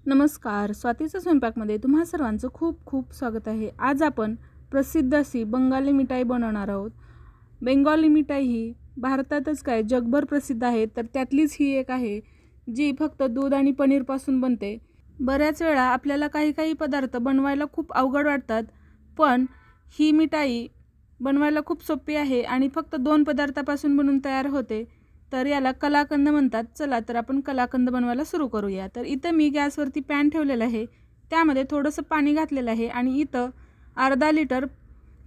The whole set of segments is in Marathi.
नमस्कार, स्वातीच्या स्वयंपाकमध्ये तुम्हा सर्वांचं खूप खूप स्वागत आहे। आज आपण प्रसिद्ध अशी बंगाली मिठाई बनवणार आहोत। बेंगॉली मिठाई ही भारतातच काय जगभर प्रसिद्ध आहे, तर त्यातलीच ही एक आहे जी फक्त दूध आणि पनीरपासून बनते। बऱ्याच वेळा आपल्याला काही पदार्थ बनवायला खूप अवघड वाटतात, पण ही मिठाई बनवायला खूप सोपी आहे आणि फक्त 2 पदार्थापासून बनून तयार होते। तर याला कलाकंद म्हणतात। चला तर आपण कलाकंद बनवायला सुरू करूया। तर इथं मी गॅसवरती पॅन ठेवलेला आहे, त्यामध्ये थोडंसं पाणी घातलेलं आहे आणि इथं अर्धा लिटर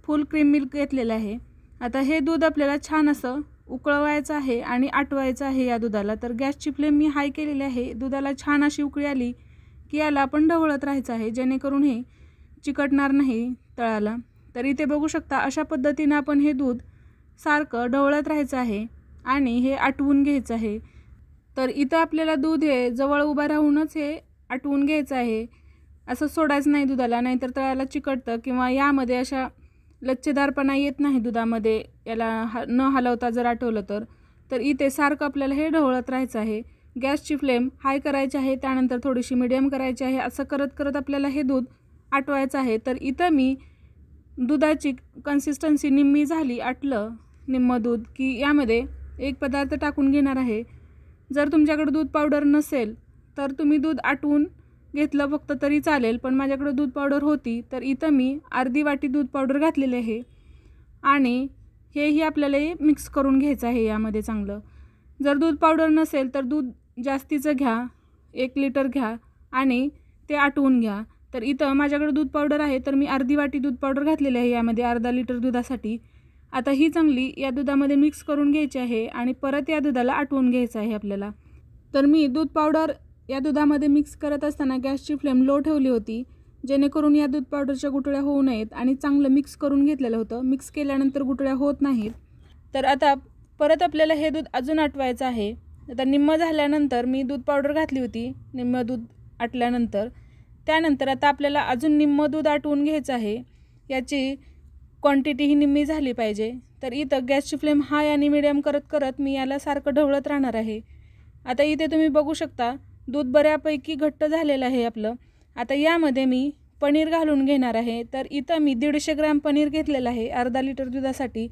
फुल क्रीम मिल्क घेतलेलं आहे। आता हे दूध आपल्याला छान असं उकळवायचं आहे आणि आटवायचं आहे या दुधाला। तर गॅसची फ्लेम मी हाय केलेली आहे। दुधाला छान अशी उकळी आली की याला आपण ढवळत राहायचं आहे, जेणेकरून हे चिकटणार नाही तळाला। तर इथे बघू शकता अशा पद्धतीने आपण हे दूध सारखं ढवळत राहायचं आहे आणि हे आटवून घ्यायचं आहे। तर इथं आपल्याला दूध हे जवळ उभा राहूनच हे आटवून घ्यायचं आहे, असं सोडायचं नाही दुधाला, नाहीतर तळाला चिकटतं किंवा यामध्ये अशा लच्छेदारपणा येत नाही दुधामध्ये याला न हलवता जर आटवलं तर। तर इथे सारखं आपल्याला हे ढवळत राहायचं आहे। गॅसची फ्लेम हाय करायची आहे, त्यानंतर थोडीशी मीडियम करायची आहे। असं करत करत आपल्याला हे दूध आटवायचं आहे। तर इथं मी दुधाची कन्सिस्टन्सी निम्मी झाली, आटलं निम्मं दूध की यामध्ये एक पदार्थ टाकून घेणार आहे। जर तुमच्याकडे दूध पावडर नसेल तर तुम्ही दूध आटवून घेतलं फक्त तरी चालेल, पण माझ्याकडे दूध पावडर होती तर इथं मी अर्धी वाटी दूध पावडर घातलेले आहे आणि हेही आपल्याला मिक्स करून घ्यायचं आहे यामध्ये चांगलं। जर दूध पावडर नसेल तर दूध जास्तीचं घ्या, 1 लिटर घ्या आणि ते आटवून घ्या। तर इथं माझ्याकडे दूध पावडर आहे तर मी अर्धी वाटी दूध पावडर घातलेली आहे यामध्ये अर्धा लिटर दुधासाठी। आता ही चांगली या दुधामध्ये मिक्स करून घ्यायची आहे आणि परत या दुधाला आटवून घ्यायचं आहे आपल्याला। तर मी दूध पावडर या दुधामध्ये मिक्स करत असताना गॅसची फ्लेम लो ठेवली होती, जेणेकरून या दूध पावडरच्या गुठळ्या होऊ नयेत आणि चांगलं मिक्स करून घेतलेलं होतं। मिक्स केल्यानंतर गुठळ्या होत नाहीत। तर आता परत आपल्याला हे दूध अजून आटवायचं आहे। आता निम्मं झाल्यानंतर मी दूध पावडर घातली होती, निम्मं दूध आटल्यानंतर त्यानंतर आता आपल्याला अजून निम्मं दूध आटवून घ्यायचं आहे। याची क्वांटिटी ही निम्मी झाली पाहिजे। तर इथं गॅसची फ्लेम हाय आणि मीडियम करत करत मी याला सारखं ढवळत राहणार आहे। आता इथे तुम्ही बघू शकता दूध बऱ्यापैकी घट्ट झालेलं आहे आपलं। आता यामध्ये मी पनीर घालून घेणार आहे। तर इथं मी 150 ग्रॅम पनीर घेतलेलं आहे अर्धा लिटर दुधासाठी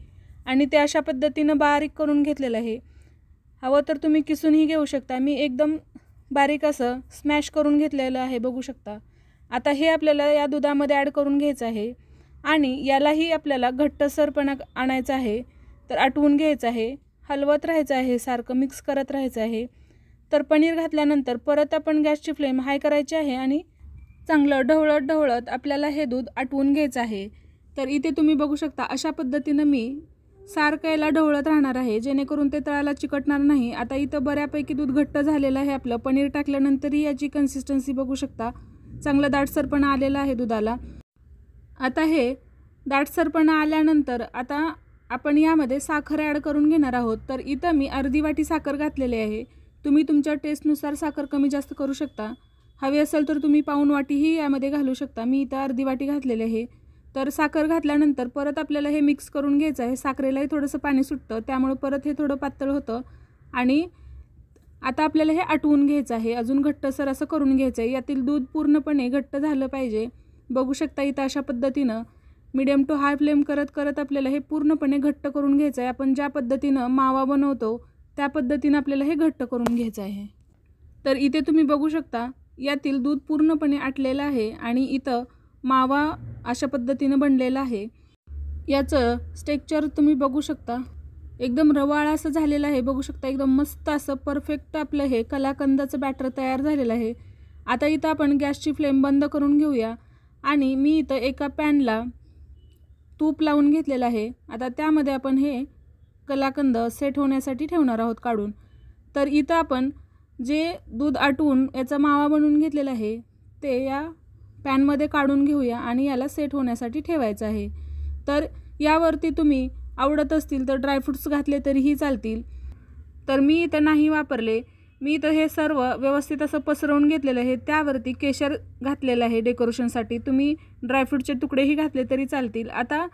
आणि ते अशा पद्धतीनं बारीक करून घेतलेलं आहे। हवं तर तुम्ही किसूनही घेऊ शकता, मी एकदम बारीक असं स्मॅश करून घेतलेलं आहे, बघू शकता। आता हे आपल्याला या दुधामध्ये ॲड करून घ्यायचं आहे आणि यालाही आपल्याला घट्टसरपणा आणायचा आहे। तर आटवून घ्यायचं आहे, हलवत राहायचं आहे, सारखं मिक्स करत राहायचं आहे। तर पनीर घातल्यानंतर परत आपण गॅसची फ्लेम हाय करायची आहे आणि चांगलं ढवळत आपल्याला हे दूध आटवून घ्यायचं आहे। तर इथे तुम्ही बघू शकता अशा पद्धतीनं मी सारखं याला ढवळत राहणार आहे, जेणेकरून ते तळाला चिकटणार नाही। आता इथं बऱ्यापैकी दूध घट्ट झालेलं आहे आपलं। पनीर टाकल्यानंतरही याची कन्सिस्टन्सी बघू शकता, चांगला दाटसरपणा आलेला आहे दुधाला। आता हे दाटसरपणा आल्यानंतर आता आपण यामध्ये साखर ॲड करून घेणार आहोत। तर इथं मी अर्धी वाटी साखर घातलेली आहे। तुम्ही तुमच्या टेस्टनुसार साखर कमी जास्त करू शकता, हवी असेल तर तुम्ही पाऊण वाटीही यामध्ये घालू शकता। मी इथं अर्धी वाटी घातलेली आहे। तर साखर घातल्यानंतर परत आपल्याला हे मिक्स करून घ्यायचं आहे। साखरेलाही थोडंसं पाणी सुटतं, त्यामुळे परत हे थोडं पातळ होतं आणि आता आपल्याला हे आटवून घ्यायचं आहे, अजून घट्टसर असं करून घ्यायचं आहे। यातील दूध पूर्णपणे घट्ट झालं पाहिजे, बघू शकता इथं अशा पद्धतीनं मीडियम टू हाय फ्लेम करत करत आपल्याला हे पूर्णपणे घट्ट करून घ्यायचं आहे। आपण ज्या पद्धतीनं मावा बनवतो त्या पद्धतीनं आपल्याला हे घट्ट करून घ्यायचं आहे। तर इथे तुम्ही बघू शकता यातील दूध पूर्णपणे आटलेलं आहे आणि इथं मावा अशा पद्धतीनं बनलेला आहे। याचं टेक्स्चर तुम्ही बघू शकता, एकदम रवाळ असं झालेलं आहे, बघू शकता एकदम मस्त असं परफेक्ट आपलं हे कलाकंदाचं बॅटर तयार झालेलं आहे। आता इथं आपण गॅसची फ्लेम बंद करून घेऊया आणि मी इथं एका पॅनला तूप लावून घेतलेलं आहे। आता त्यामध्ये आपण हे कलाकंद सेट होण्यासाठी ठेवणार आहोत काढून। तर इथं आपण जे दूध आटवून याचा मावा बनवून घेतलेला आहे ते या पॅनमध्ये काढून घेऊया आणि याला सेट होण्यासाठी ठेवायचं आहे। तर यावरती तुम्ही आवडत असतील तर ड्रायफ्रूट्स घातले तरीही चालतील, तर मी इथं नाही वापरले। मी इथं हे सर्व व्यवस्थित असं पसरवून घेतलेलं आहे, त्यावरती केशर घातलेलं आहे डेकोरेशनसाठी। तुम्ही ड्रायफ्रूटचे तुकडेही घातले तरी चालतील। आता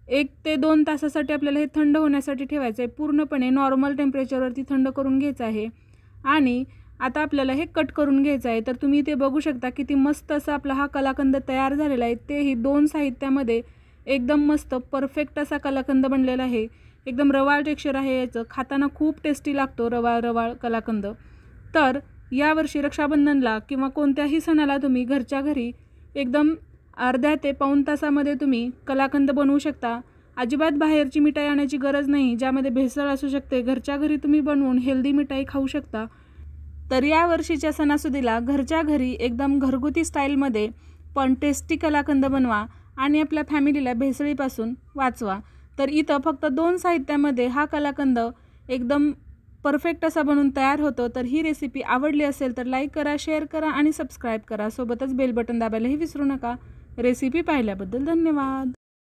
1 ते 2 तासासाठी आपल्याला हे थंड होण्यासाठी ठेवायचं आहे, पूर्णपणे नॉर्मल टेम्परेचरवरती थंड करून घ्यायचं आहे। आणि आता आपल्याला हे कट करून घ्यायचं आहे. तर तुम्ही इथे बघू शकता किती मस्त असा आपला हा कलाकंद तयार झालेला आहे. तेही 2 साहित्यामध्ये एकदम मस्त परफेक्ट असा कलाकंद बनलेला आहे. एकदम रवाळ टेक्स्चर आहे याचं, खाताना खूप टेस्टी लागतो रवाळ रवाळ कलाकंद. तर यावर्षी रक्षाबंधनला किंवा कोणत्याही सणाला तुम्ही घरच्या घरी एकदम अर्ध्या ते पाऊण तासामध्ये तुम्ही कलाकंद बनवू शकता. अजिबात बाहेरची मिठाई आणायची गरज नाही, ज्यामध्ये भेसळ असू शकते. घरच्या घरी तुम्ही बनवून हेल्दी मिठाई खाऊ शकता. तर या वर्षीच्या सणासुदीला घरच्या घरी एकदम घरगुती स्टाईलमध्ये पण टेस्टी कलाकंद बनवा आणि आपल्या फॅमिलीला भेसळीपासून वाचवा. तर इथं फक्त 2 साहित्यामध्ये हा कलाकंद एकदम परफेक्ट असा बनून तयार होतो. तर ही रेसिपी आवडली असेल तर लाईक करा, शेअर करा आणि सबस्क्राईब करा. सोबतच बेल बटन दाबायलाही विसरू नका. रेसिपी पाहिल्याबद्दल धन्यवाद.